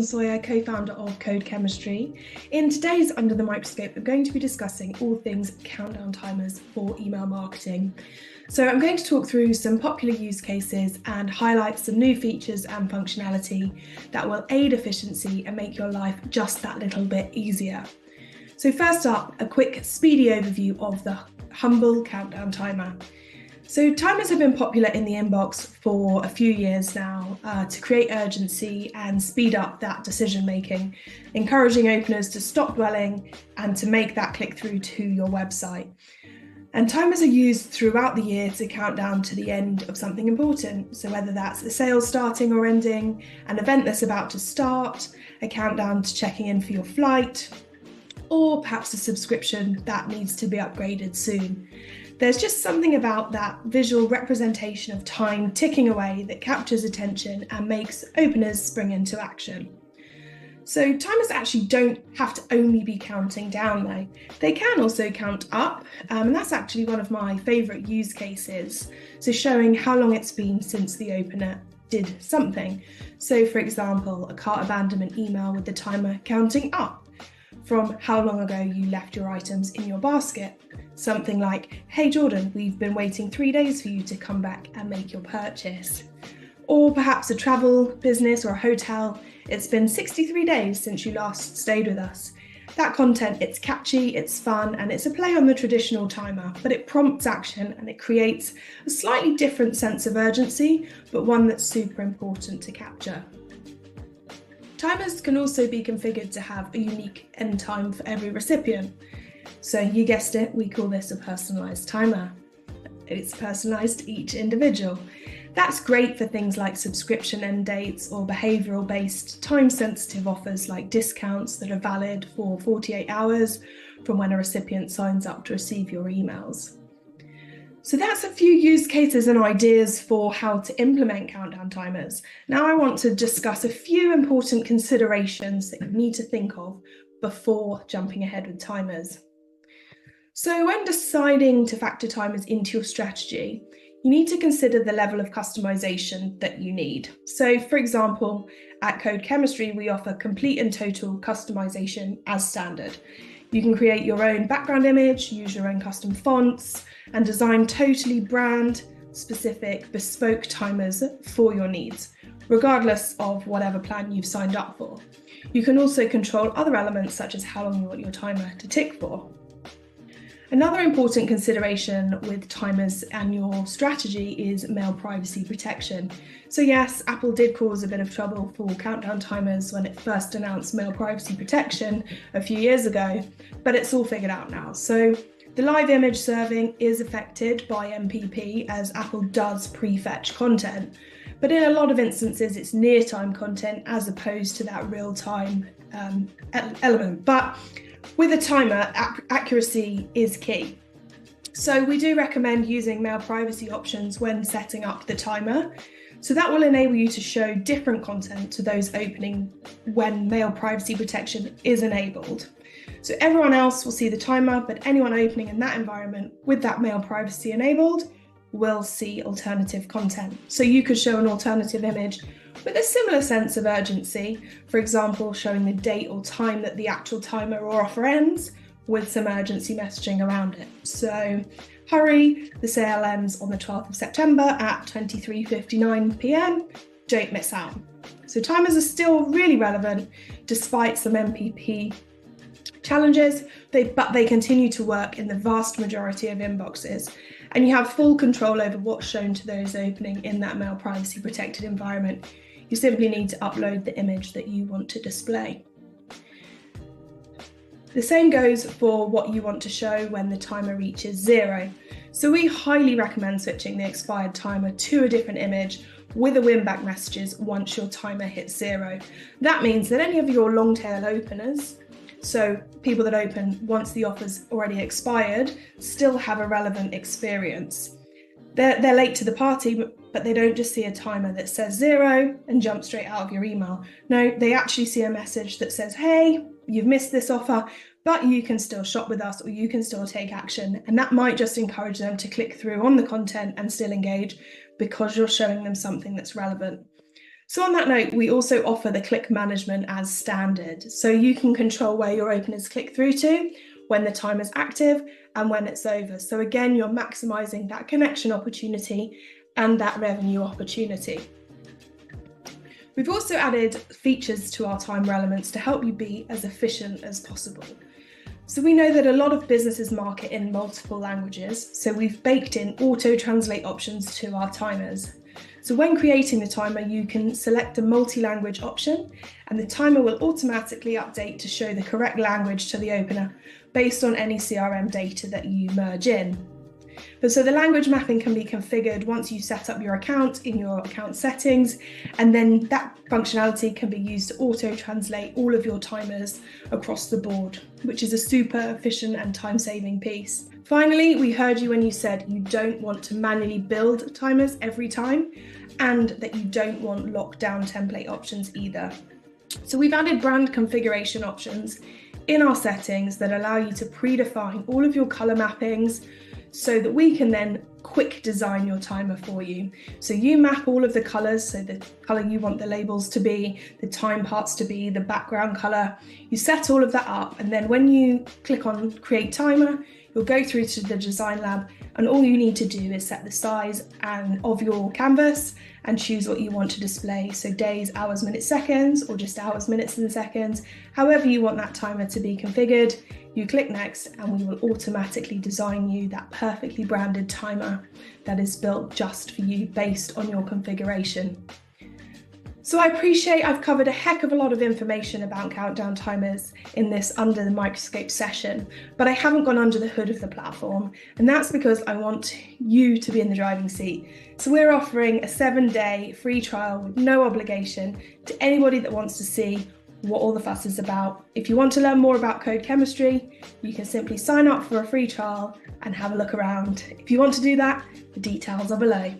Jordan Sawyer, co-founder of Code Chemistry. In today's Under the Microscope, I'm going to be discussing all things countdown timers for email marketing. So I'm going to talk through some popular use cases and highlight some new features and functionality that will aid efficiency and make your life just that little bit easier. So first up, a quick speedy overview of the humble countdown timer. So timers have been popular in the inbox for a few years now to create urgency and speed up that decision making, encouraging openers to stop dwelling and to make that click through to your website. And timers are used throughout the year to count down to the end of something important. So whether that's a sale starting or ending, an event that's about to start, a countdown to checking in for your flight, or perhaps a subscription that needs to be upgraded soon. There's just something about that visual representation of time ticking away that captures attention and makes openers spring into action. So timers actually don't have to only be counting down though. They can also count up, and that's actually one of my favourite use cases. So showing how long it's been since the opener did something. So for example, a cart abandonment email with the timer counting up from how long ago you left your items in your basket. Something like, hey Jordan, we've been waiting 3 days for you to come back and make your purchase. Or perhaps a travel business or a hotel, it's been 63 days since you last stayed with us. That content, it's catchy, it's fun, and it's a play on the traditional timer, but it prompts action and it creates a slightly different sense of urgency, but one that's super important to capture. Timers can also be configured to have a unique end time for every recipient. So you guessed it, we call this a personalised timer. It's personalised to each individual. That's great for things like subscription end dates or behavioural-based time-sensitive offers like discounts that are valid for 48 hours from when a recipient signs up to receive your emails. So that's a few use cases and ideas for how to implement countdown timers. Now I want to discuss a few important considerations that you need to think of before jumping ahead with timers. So when deciding to factor timers into your strategy, you need to consider the level of customization that you need. So for example, at Code Chemistry, we offer complete and total customization as standard. You can create your own background image, use your own custom fonts, and design totally brand-specific, bespoke timers for your needs, regardless of whatever plan you've signed up for. You can also control other elements such as how long you want your timer to tick for. Another important consideration with timers and your strategy is mail privacy protection. So yes, Apple did cause a bit of trouble for countdown timers when it first announced mail privacy protection a few years ago, but it's all figured out now. So the live image serving is affected by MPP as Apple does prefetch content, but in a lot of instances it's near-time content as opposed to that real-time element. But with a timer, accuracy is key. So we do recommend using mail privacy options when setting up the timer. So that will enable you to show different content to those opening when mail privacy protection is enabled. So everyone else will see the timer, but anyone opening in that environment with that mail privacy enabled will see alternative content. So you could show an alternative image with a similar sense of urgency, for example, showing the date or time that the actual timer or offer ends with some urgency messaging around it. So hurry, the sale ends on the 12th of September at 23:59 p.m. Don't miss out. So timers are still really relevant despite some MPP challenges, but they continue to work in the vast majority of inboxes, and you have full control over what's shown to those opening in that mail privacy protected environment. You simply need to upload the image that you want to display. The same goes for what you want to show when the timer reaches 0. So we highly recommend switching the expired timer to a different image with a win-back messages once your timer hits 0. That means that any of your long-tail openers, so people that open once the offer's already expired, still have a relevant experience. They're late to the party, but they don't just see a timer that says 0 and jump straight out of your email. No, they actually see a message that says, hey, you've missed this offer, but you can still shop with us or you can still take action. And that might just encourage them to click through on the content and still engage because you're showing them something that's relevant. So on that note, we also offer the click management as standard. So you can control where your openers click through to, when the timer is active and when it's over. So again, you're maximizing that connection opportunity and that revenue opportunity. We've also added features to our timer elements to help you be as efficient as possible. So we know that a lot of businesses market in multiple languages, so we've baked in auto-translate options to our timers. So when creating the timer, you can select the multi-language option and the timer will automatically update to show the correct language to the opener based on any CRM data that you merge in. But so the language mapping can be configured once you set up your account in your account settings, and then that functionality can be used to auto-translate all of your timers across the board, which is a super efficient and time-saving piece. Finally, we heard you when you said you don't want to manually build timers every time, and that you don't want lockdown template options either. So we've added brand configuration options in our settings that allow you to predefine all of your color mappings, so that we can then quick design your timer for you. So you map all of the colors, so the color you want the labels to be, the time parts to be, the background color. You set all of that up, and then when you click on create timer, you'll go through to the design lab, and all you need to do is set the size of your canvas and choose what you want to display. So days, hours, minutes, seconds, or just hours, minutes and seconds. However you want that timer to be configured, you click next and we will automatically design you that perfectly branded timer that is built just for you based on your configuration. So I appreciate I've covered a heck of a lot of information about countdown timers in this Under the Microscope session, but I haven't gone under the hood of the platform, and that's because I want you to be in the driving seat. So we're offering a 7-day free trial with no obligation to anybody that wants to see what all the fuss is about. If you want to learn more about code chemistry, you can simply sign up for a free trial and have a look around. If you want to do that, the details are below.